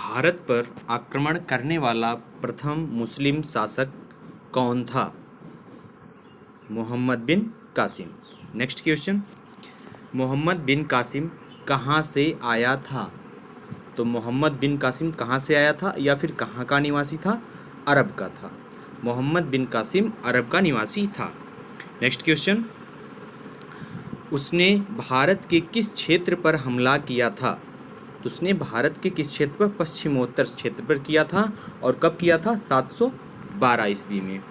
भारत पर आक्रमण करने वाला प्रथम मुस्लिम शासक कौन था? मोहम्मद बिन कासिम। नेक्स्ट क्वेश्चन, मोहम्मद बिन कासिम कहाँ से आया था? तो मोहम्मद बिन कासिम कहाँ से आया था या फिर कहाँ का निवासी था? अरब का था। मोहम्मद बिन कासिम अरब का निवासी था। नेक्स्ट क्वेश्चन, उसने भारत के किस क्षेत्र पर हमला किया था? तो उसने भारत के किस क्षेत्र पर? पश्चिमोत्तर क्षेत्र पर किया था। और कब किया था? 712 ईस्वी में।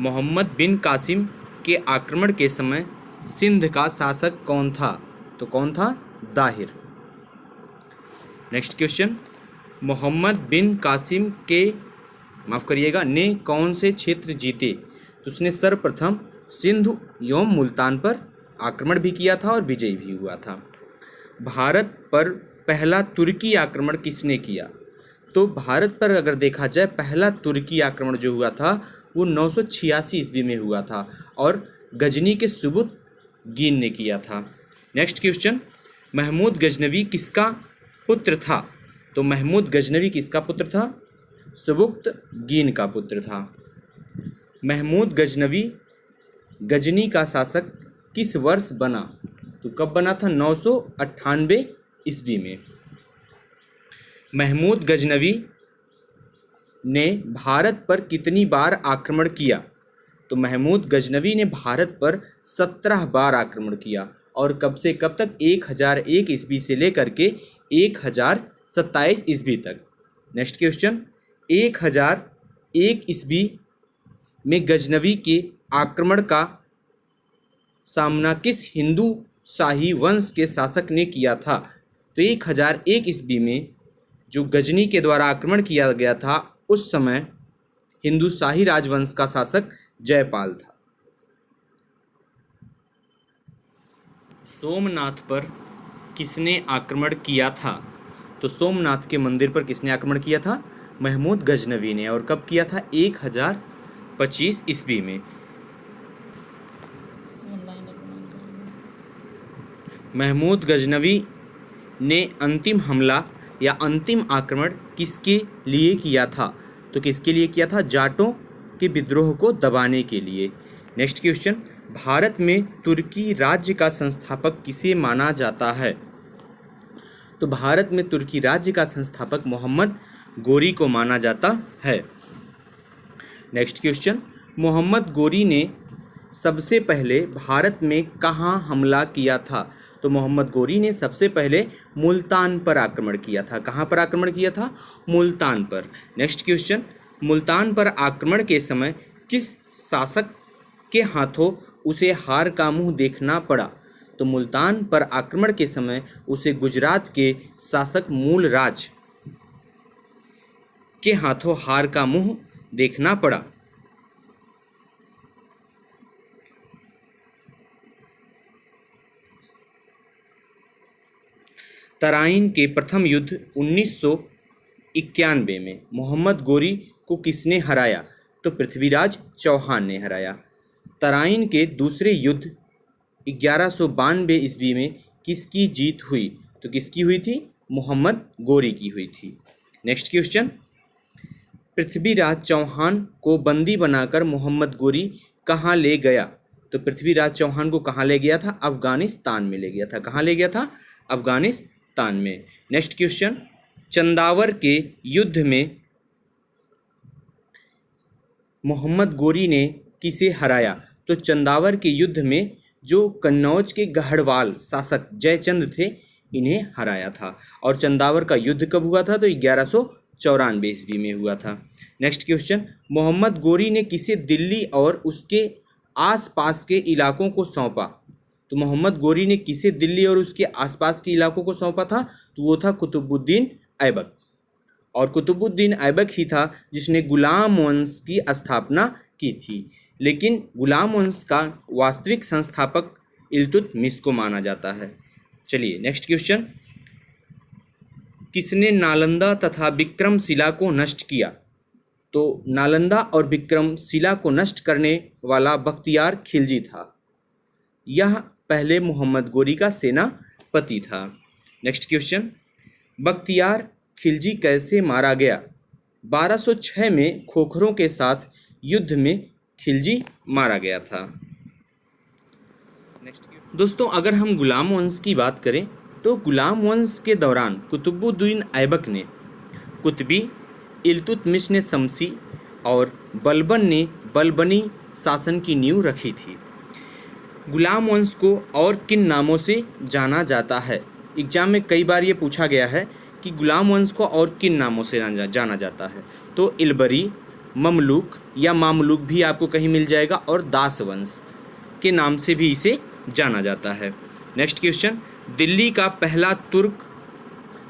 मोहम्मद बिन कासिम के आक्रमण के समय सिंध का शासक कौन था? तो कौन था? दाहिर। नेक्स्ट क्वेश्चन, मोहम्मद बिन कासिम के ने कौन से क्षेत्र जीते? तो उसने सर्वप्रथम सिंध एवं मुल्तान पर आक्रमण भी किया था और विजयी भी हुआ था। भारत पर पहला तुर्की आक्रमण किसने किया? तो भारत पर अगर देखा जाए पहला तुर्की आक्रमण जो हुआ था वो 986 ईस्वी में हुआ था और गजनी के सुबुक्तगीन ने किया था। नेक्स्ट क्वेश्चन, महमूद गजनवी किसका पुत्र था? तो महमूद गजनवी किसका पुत्र था? सुबुक्तगीन का पुत्र था। महमूद गजनवी गजनी का शासक किस वर्ष बना? तो कब बना था? 998 ईस्वी में। महमूद गजनवी ने भारत पर कितनी बार आक्रमण किया? तो महमूद गजनवी ने भारत पर 17 बार आक्रमण किया और कब से कब तक? 1001 ईस्वी से लेकर के 1027 ईस्वी तक। नेक्स्ट क्वेश्चन, 1001 ईस्वी में गजनवी के आक्रमण का सामना किस हिंदू शाही वंश के शासक ने किया था? तो 1001 ईस्वी में जो गजनी के द्वारा आक्रमण किया गया था उस समय हिंदू शाही राजवंश का शासक जयपाल था। सोमनाथ पर किसने आक्रमण किया था? तो सोमनाथ के मंदिर पर किसने आक्रमण किया था? महमूद गजनवी ने। और कब किया था? 1025 ईस्वी में। महमूद गजनवी ने अंतिम हमला या अंतिम आक्रमण किसके लिए किया था? तो किसके लिए किया था? जाटों के विद्रोह को दबाने के लिए। नेक्स्ट क्वेश्चन, भारत में तुर्की राज्य का संस्थापक किसे माना जाता है? तो भारत में तुर्की राज्य का संस्थापक मोहम्मद गोरी को माना जाता है। नेक्स्ट क्वेश्चन, मोहम्मद गोरी ने सबसे पहले भारत में कहाँ हमला किया था? तो मोहम्मद गोरी ने सबसे पहले मुल्तान पर आक्रमण किया था। कहाँ पर आक्रमण किया था? मुल्तान पर। नेक्स्ट क्वेश्चन, मुल्तान पर आक्रमण के समय किस शासक के हाथों उसे हार का मुंह देखना पड़ा? तो मुल्तान पर आक्रमण के समय उसे गुजरात के शासक मूलराज के हाथों हार का मुंह देखना पड़ा। तराइन के प्रथम युद्ध 1991 में मोहम्मद गोरी को किसने हराया? तो पृथ्वीराज चौहान ने हराया। तराइन के दूसरे युद्ध 1192 ईस्वी में किसकी जीत हुई? तो किसकी हुई थी? मोहम्मद गोरी की हुई थी। नेक्स्ट क्वेश्चन, पृथ्वीराज चौहान को बंदी बनाकर मोहम्मद गोरी कहाँ ले गया? तो पृथ्वीराज चौहान को कहाँ ले गया था? अफगानिस्तान में ले गया था। कहाँ ले गया था? अफगानिस्तान में। नेक्स्ट क्वेश्चन, चंदावर के युद्ध में मोहम्मद गोरी ने किसे हराया? तो चंदावर के युद्ध में जो कन्नौज के गढ़वाल शासक जयचंद थे इन्हें हराया था। और चंदावर का युद्ध कब हुआ था? तो 1194 ईस्वी में हुआ था। नेक्स्ट क्वेश्चन, मोहम्मद गोरी ने किसे दिल्ली और उसके आसपास के इलाकों को सौंपा? तो मोहम्मद गोरी ने किसे दिल्ली और उसके आसपास के इलाकों को सौंपा था? तो वो था कुतुबुद्दीन ऐबक। और कुतुबुद्दीन ऐबक ही था जिसने गुलाम वंश की स्थापना की थी, लेकिन गुलाम वंश का वास्तविक संस्थापक इल्तुतमिश को माना जाता है। चलिए नेक्स्ट क्वेश्चन, किसने नालंदा तथा विक्रमशिला को नष्ट किया? तो नालंदा और विक्रमशिला को नष्ट करने वाला बख्तियार खिलजी था। यह पहले मोहम्मद गोरी का सेनापति था। नेक्स्ट क्वेश्चन, बख्तियार खिलजी कैसे मारा गया? 1206 में खोखरों के साथ युद्ध में खिलजी मारा गया था। दोस्तों, अगर हम गुलाम वंश की बात करें तो गुलाम वंश के दौरान कुतुबुद्दीन ऐबक ने कुतबी, इल्तुतमिश ने शमसी और बलबन ने बलबनी शासन की नींव रखी थी। गुलाम वंश को और किन नामों से जाना जाता है? एग्जाम में कई बार ये पूछा गया है कि गुलाम वंश को और किन नामों से जाना जाता है। तो इलबरी, ममलूक या मामलूक भी आपको कहीं मिल जाएगा, और दास वंश के नाम से भी इसे जाना जाता है। नेक्स्ट क्वेश्चन, दिल्ली का पहला तुर्क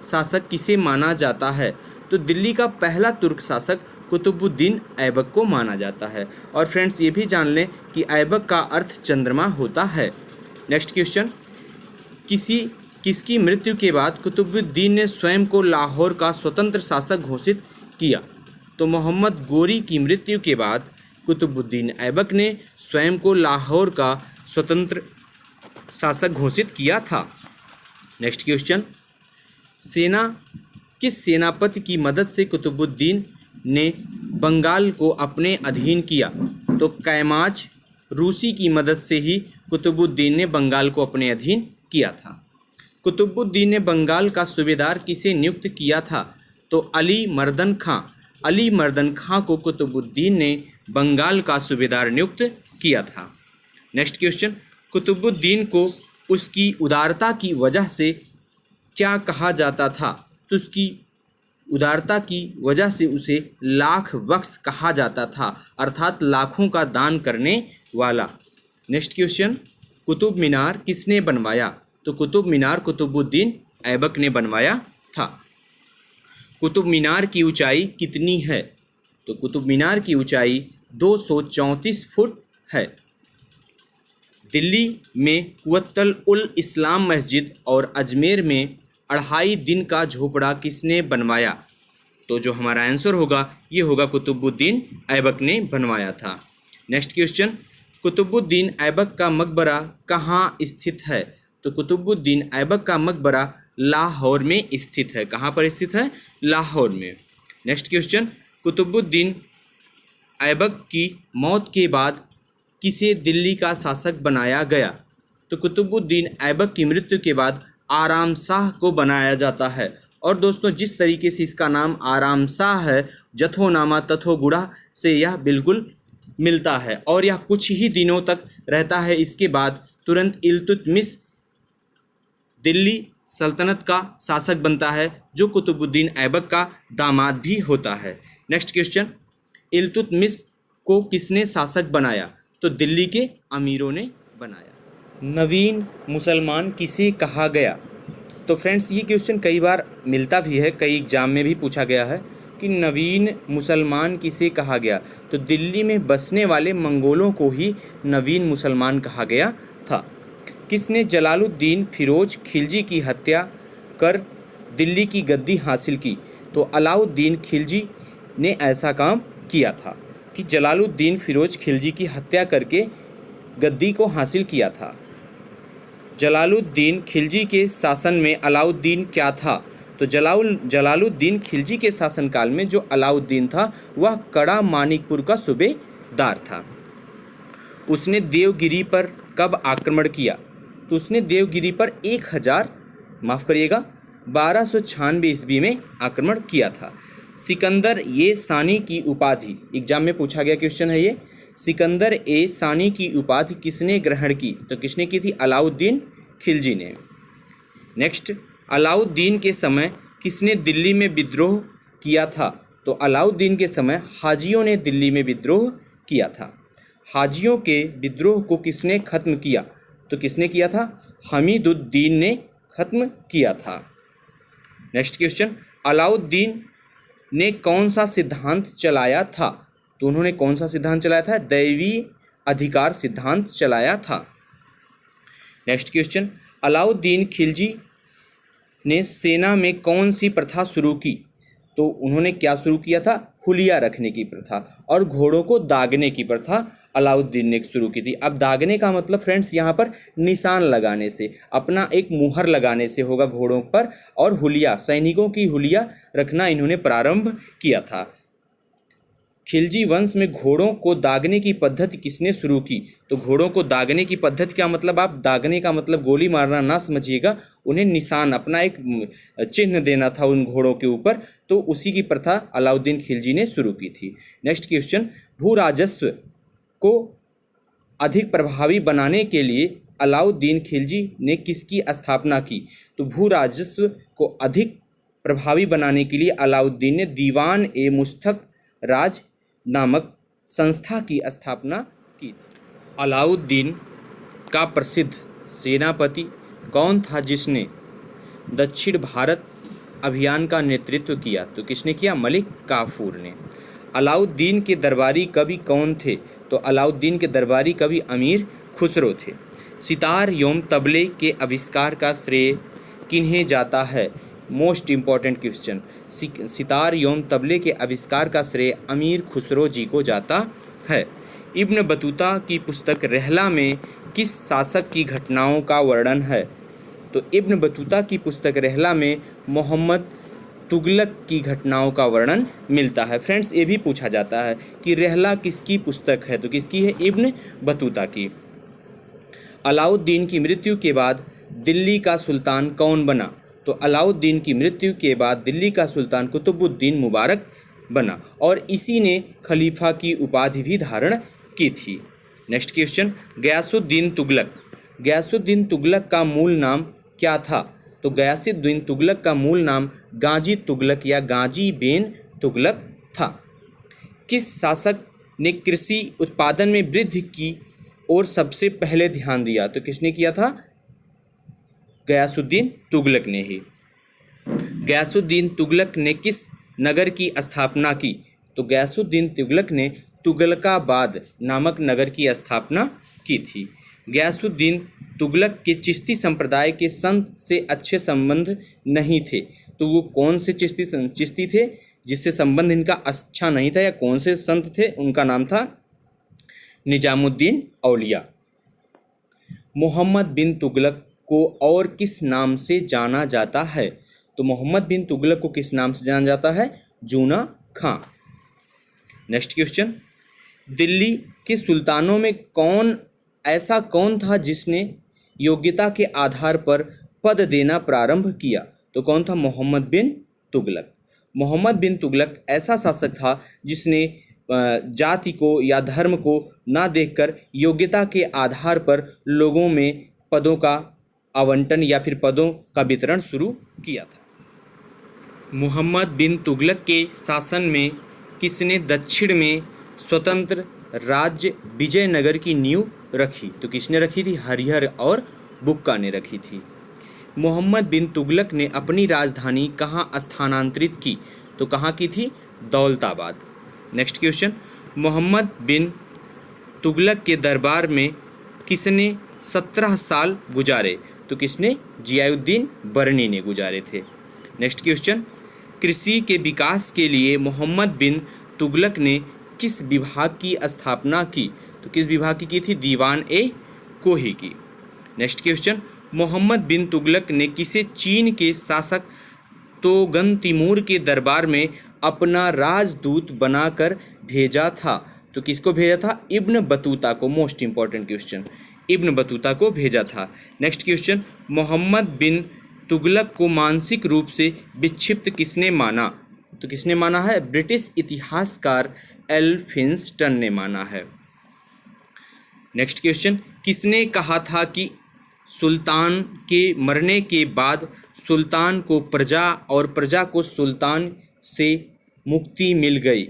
शासक किसे माना जाता है? तो दिल्ली का पहला तुर्क शासक कुतुबुद्दीन ऐबक को माना जाता है। और फ्रेंड्स, ये भी जान लें कि ऐबक का अर्थ चंद्रमा होता है। नेक्स्ट क्वेश्चन, किसकी मृत्यु के बाद कुतुबुद्दीन ने स्वयं को लाहौर का स्वतंत्र शासक घोषित किया? तो मोहम्मद गोरी की मृत्यु के बाद कुतुबुद्दीन ऐबक ने स्वयं को लाहौर का स्वतंत्र शासक घोषित किया था। नेक्स्ट क्वेश्चन, किस सेनापति की मदद से कुतुबुद्दीन ने बंगाल को अपने अधीन किया? तो कैमाज रूसी की मदद से ही कुतुबुद्दीन ने बंगाल को अपने अधीन किया था। कुतुबुद्दीन ने बंगाल का सूबेदार किसे नियुक्त किया था? तो अली मर्दन खां। अली मर्दन खां को कुतुबुद्दीन ने बंगाल का सूबेदार नियुक्त किया था। नेक्स्ट क्वेश्चन, कुतुबुद्दीन को उसकी उदारता की वजह से क्या कहा जाता था? तो उसकी उदारता की वजह से उसे लाख बख्श कहा जाता था, अर्थात लाखों का दान करने वाला। नेक्स्ट क्वेश्चन, कुतुब मीनार किसने बनवाया? तो कुतुब मीनार कुतुबुद्दीन ऐबक ने बनवाया था। कुतुब मीनार की ऊंचाई कितनी है? तो कुतुब मीनार की ऊंचाई 234 फुट है। दिल्ली में कुव्वतुल उल इस्लाम मस्जिद और अजमेर में 2.5 दिन का झोपड़ा किसने बनवाया? तो जो हमारा आंसर होगा ये होगा कुतुबुद्दीन ऐबक ने बनवाया था। नेक्स्ट क्वेश्चन, कुतुबुद्दीन ऐबक का मकबरा कहाँ स्थित है? तो कुतुबुद्दीन ऐबक का मकबरा लाहौर में स्थित है। कहाँ पर स्थित है? लाहौर में। नेक्स्ट क्वेश्चन, कुतुबुद्दीन ऐबक की मौत के बाद किसे दिल्ली का शासक बनाया गया? तो कुतुबुद्दीन ऐबक की मृत्यु के बाद आराम शाह को बनाया जाता है। और दोस्तों, जिस तरीके से इसका नाम आराम शाह है, जथोनामा तथो गुड़ा से यह बिल्कुल मिलता है, और यह कुछ ही दिनों तक रहता है। इसके बाद तुरंत इल्तुतमिश दिल्ली सल्तनत का शासक बनता है, जो कुतुबुद्दीन ऐबक का दामाद भी होता है। नेक्स्ट क्वेश्चन, इल्तुतमिश को किसने शासक बनाया? तो दिल्ली के अमीरों ने बनाया। नवीन मुसलमान किसे कहा गया? तो फ्रेंड्स, ये क्वेश्चन कई बार मिलता भी है, कई एग्जाम में भी पूछा गया है कि नवीन मुसलमान किसे कहा गया? तो दिल्ली में बसने वाले मंगोलों को ही नवीन मुसलमान कहा गया था। किसने जलालुद्दीन फिरोज खिलजी की हत्या कर दिल्ली की गद्दी हासिल की? तो अलाउद्दीन खिलजी ने ऐसा काम किया था कि जलालुद्दीन फिरोज खिलजी की हत्या करके गद्दी को हासिल किया था। जलालुद्दीन खिलजी के शासन में अलाउद्दीन क्या था? तो जलालुद्दीन खिलजी के शासनकाल में जो अलाउद्दीन था वह कड़ा मानिकपुर का सूबेदार था। उसने देवगिरी पर कब आक्रमण किया? तो उसने देवगिरी पर 1296 ईस्वी में आक्रमण किया था। सिकंदर ए सानी की उपाधि, एग्जाम में पूछा गया क्वेश्चन है ये, सिकंदर ए सानी की उपाधि किसने ग्रहण की? तो किसने की थी? अलाउद्दीन खिलजी ने। नेक्स्ट, अलाउद्दीन के समय किसने दिल्ली में विद्रोह किया था? तो अलाउद्दीन के समय हाजियों ने दिल्ली में विद्रोह किया था। हाजियों के विद्रोह को किसने खत्म किया? तो किसने किया था? हमीदुद्दीन ने खत्म किया था। नेक्स्ट क्वेश्चन, अलाउद्दीन ने कौन सा सिद्धांत चलाया था? तो उन्होंने कौन सा सिद्धांत चलाया था? दैवी अधिकार सिद्धांत चलाया था। नेक्स्ट क्वेश्चन, अलाउद्दीन खिलजी ने सेना में कौन सी प्रथा शुरू की? तो उन्होंने क्या शुरू किया था? हुलिया रखने की प्रथा और घोड़ों को दागने की प्रथा अलाउद्दीन ने शुरू की थी। अब दागने का मतलब फ्रेंड्स यहाँ पर निशान लगाने से, अपना एक मुहर लगाने से होगा घोड़ों पर, और हुलिया, सैनिकों की हुलिया रखना इन्होंने प्रारंभ किया था। खिलजी वंश में घोड़ों को दागने की पद्धति किसने शुरू की? तो घोड़ों को दागने की पद्धति का मतलब, आप दागने का मतलब गोली मारना ना समझिएगा, उन्हें निशान, अपना एक चिन्ह देना था उन घोड़ों के ऊपर, तो उसी की प्रथा अलाउद्दीन खिलजी ने शुरू की थी। नेक्स्ट क्वेश्चन, भू राजस्व को अधिक प्रभावी बनाने के लिए अलाउद्दीन खिलजी ने किसकी स्थापना की? तो भू राजस्व को अधिक प्रभावी बनाने के लिए अलाउद्दीन ने दीवान ए मुस्तक राज नामक संस्था की स्थापना की। अलाउद्दीन का प्रसिद्ध सेनापति कौन था जिसने दक्षिण भारत अभियान का नेतृत्व किया? तो किसने किया? मलिक काफूर ने। अलाउद्दीन के दरबारी कवि कौन थे? तो अलाउद्दीन के दरबारी कवि अमीर खुसरो थे। सितार एवं तबले के आविष्कार का श्रेय किन्हें जाता है? मोस्ट इम्पॉर्टेंट क्वेश्चन, सितार एवं तबले के आविष्कार का श्रेय अमीर खुसरो जी को जाता है। इब्न बतूता की पुस्तक रहला में किस शासक की घटनाओं का वर्णन है? तो इब्न बतूता की पुस्तक रहला में मोहम्मद तुगलक की घटनाओं का वर्णन मिलता है। फ्रेंड्स, ये भी पूछा जाता है कि रहला किसकी पुस्तक है? तो किसकी है? इब्न बतूता की। अलाउद्दीन की मृत्यु के बाद दिल्ली का सुल्तान कौन बना? तो अलाउद्दीन की मृत्यु के बाद दिल्ली का सुल्तान कुतुबुद्दीन मुबारक बना और इसी ने खलीफा की उपाधि भी धारण की थी। Next question, Ghiyasuddin Tughlaq. गयासुद्दीन तुगलक का मूल नाम क्या था? तो गयासुद्दीन तुगलक का मूल नाम गाजी तुगलक या गाजी बेन तुगलक था। किस शासक ने कृषि उत्पादन में वृद्धि की और सबसे पहले ध्यान दिया? तो किसने किया था? गयासुद्दीन तुगलक ने ही। गयासुद्दीन तुगलक ने किस नगर की स्थापना की? तो गयासुद्दीन तुगलक ने तुगलकाबाद नामक नगर की स्थापना की थी। गयासुद्दीन तुगलक के चिश्ती संप्रदाय के संत से अच्छे संबंध नहीं थे, तो वो कौन से चिश्ती थे जिससे संबंध इनका अच्छा नहीं था, या कौन से संत थे? उनका नाम था निजामुद्दीन औलिया। मोहम्मद बिन तुगलक को और किस नाम से जाना जाता है? तो मोहम्मद बिन तुगलक को किस नाम से जाना जाता है? जूना खां। नेक्स्ट क्वेश्चन, दिल्ली के सुल्तानों में ऐसा कौन था जिसने योग्यता के आधार पर पद देना प्रारंभ किया? तो कौन था? मोहम्मद बिन तुगलक। मोहम्मद बिन तुगलक ऐसा शासक था जिसने जाति को या धर्म को ना देखकर योग्यता के आधार पर लोगों में पदों का आवंटन या फिर पदों का वितरण शुरू किया था। मोहम्मद बिन तुगलक के शासन में किसने दक्षिण में स्वतंत्र राज्य विजयनगर की नींव रखी? तो किसने रखी थी? हरिहर और बुक्का ने रखी थी। मोहम्मद बिन तुगलक ने अपनी राजधानी कहाँ स्थानांतरित की? तो कहाँ की थी? दौलताबाद। नेक्स्ट क्वेश्चन, मोहम्मद बिन तुगलक के दरबार में किसने 17 साल गुजारे? तो किसने? जियाउद्दीन बरनी ने गुजारे थे। नेक्स्ट क्वेश्चन, कृषि के विकास के लिए मोहम्मद बिन तुगलक ने किस विभाग की स्थापना की? तो किस विभाग की थी? दीवान ए कोही की। नेक्स्ट क्वेश्चन, मोहम्मद बिन तुगलक ने किसे चीन के शासक तोगन तिमूर के दरबार में अपना राजदूत बनाकर भेजा था? तो किसको भेजा था? इब्न बतूता को। Most important question, Ibn Battuta को भेजा था। नेक्स्ट क्वेश्चन, मोहम्मद बिन तुगलक को मानसिक रूप से विक्षिप्त किसने माना? तो किसने माना है? ब्रिटिश इतिहासकार एल्फिंस्टन ने माना है। नेक्स्ट क्वेश्चन, किसने कहा था कि सुल्तान के मरने के बाद सुल्तान को प्रजा और प्रजा को सुल्तान से मुक्ति मिल गई?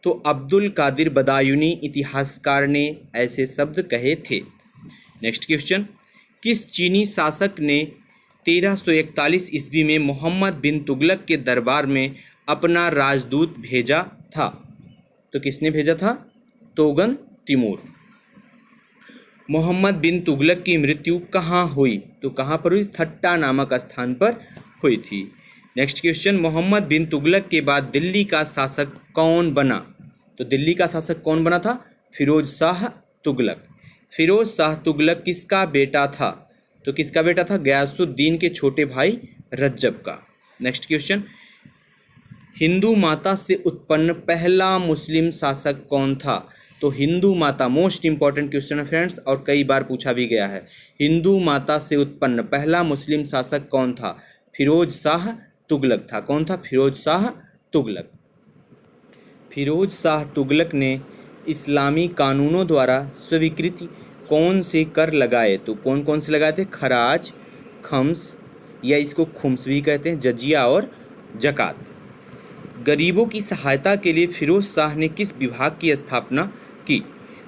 तो अब्दुल कादिर बदायूनी इतिहासकार ने ऐसे शब्द कहे थे। नेक्स्ट क्वेश्चन, किस चीनी शासक ने 1341 ईस्वी में मोहम्मद बिन तुगलक के दरबार में अपना राजदूत भेजा था? तो किसने भेजा था? तोगन तिमूर। मोहम्मद बिन तुगलक की मृत्यु कहाँ हुई? तो कहाँ पर हुई? थट्टा नामक स्थान पर हुई थी। नेक्स्ट क्वेश्चन, मोहम्मद बिन तुगलक के बाद दिल्ली का शासक कौन बना? तो दिल्ली का शासक कौन बना था? फिरोज शाह तुगलक। फिरोज शाह तुगलक किसका बेटा था? तो किसका बेटा था? गयासुद्दीन के छोटे भाई रज्जब का। नेक्स्ट क्वेश्चन, हिंदू माता से उत्पन्न पहला मुस्लिम शासक कौन था? तो हिंदू माता, मोस्ट इंपॉर्टेंट क्वेश्चन है फ्रेंड्स, और कई बार पूछा भी गया है। हिंदू माता से उत्पन्न पहला मुस्लिम शासक कौन था? फिरोज शाह तुगलक था। कौन था? फिरोज शाह तुगलक। फिरोज शाह तुगलक ने इस्लामी कानूनों द्वारा स्वीकृत कौन से कर लगाए? तो कौन कौन से लगाए थे? खराज, खम्स, या इसको खुम्स भी कहते हैं, जजिया और जकात। गरीबों की सहायता के लिए फिरोज शाह ने किस विभाग की स्थापना की?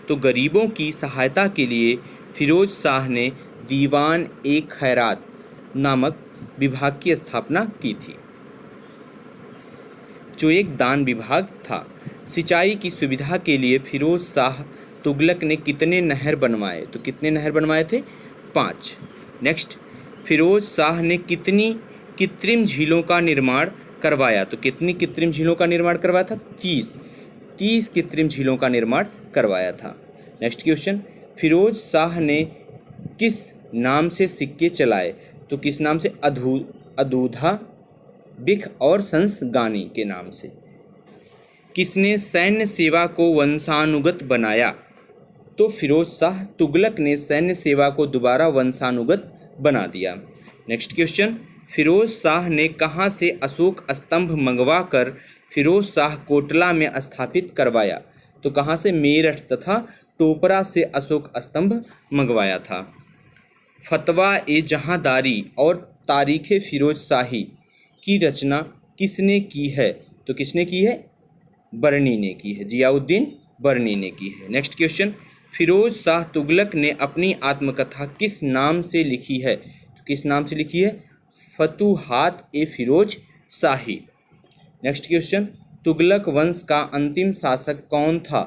तो गरीबों की सहायता के लिए फिरोज शाह ने दीवान ए खैरात नामक विभाग की स्थापना की थी, जो एक दान विभाग था। सिंचाई की सुविधा के लिए फिरोज शाह तुगलक ने कितने नहर बनवाए? तो कितने नहर बनवाए थे? 5। नेक्स्ट, फिरोज शाह ने कितनी कृत्रिम झीलों का निर्माण करवाया? तो कितनी कृत्रिम झीलों का निर्माण करवाया था? 30 कृत्रिम झीलों का निर्माण करवाया था। नेक्स्ट क्वेश्चन, फिरोज शाह ने किस नाम से सिक्के चलाए? तो किस नाम से? अदूधा, बिख और संसगानी के नाम से। किसने सैन्य सेवा को वंशानुगत बनाया? तो फिरोज शाह तुगलक ने सैन्य सेवा को दोबारा वंशानुगत बना दिया। नेक्स्ट क्वेश्चन, फिरोज शाह ने कहाँ से अशोक स्तंभ मंगवा कर फिरोज शाह कोटला में स्थापित करवाया? तो कहाँ से? मेरठ तथा टोपरा से अशोक स्तंभ मंगवाया था। फतवा ए जहांदारी और तारीख़ फिरोज शाही की रचना किसने की है? तो किसने की है? बरनी ने की है, जियाउद्दीन बरनी ने की है। नेक्स्ट क्वेश्चन, फिरोज शाह तुगलक ने अपनी आत्मकथा किस नाम से लिखी है? तो किस नाम से लिखी है? फतूहात ए फिरोज शाही। नेक्स्ट क्वेश्चन, तुगलक वंश का अंतिम शासक कौन था?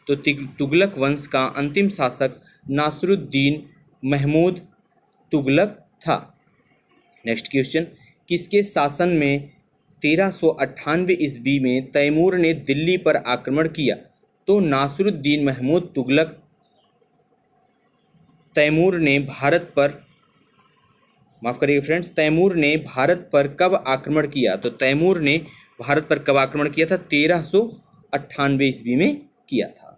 तो तुगलक वंश का अंतिम शासक नासरुद्दीन महमूद तुगलक था। नेक्स्ट क्वेश्चन, किसके शासन में 1398 ईस्वी में तैमूर ने दिल्ली पर आक्रमण किया? तो नासरुद्दीन महमूद तुगलक तैमूर ने भारत पर, माफ़ करिए फ्रेंड्स, तैमूर ने भारत पर कब आक्रमण किया? तो तैमूर ने भारत पर कब आक्रमण किया था? 1398 ईस्वी में किया था।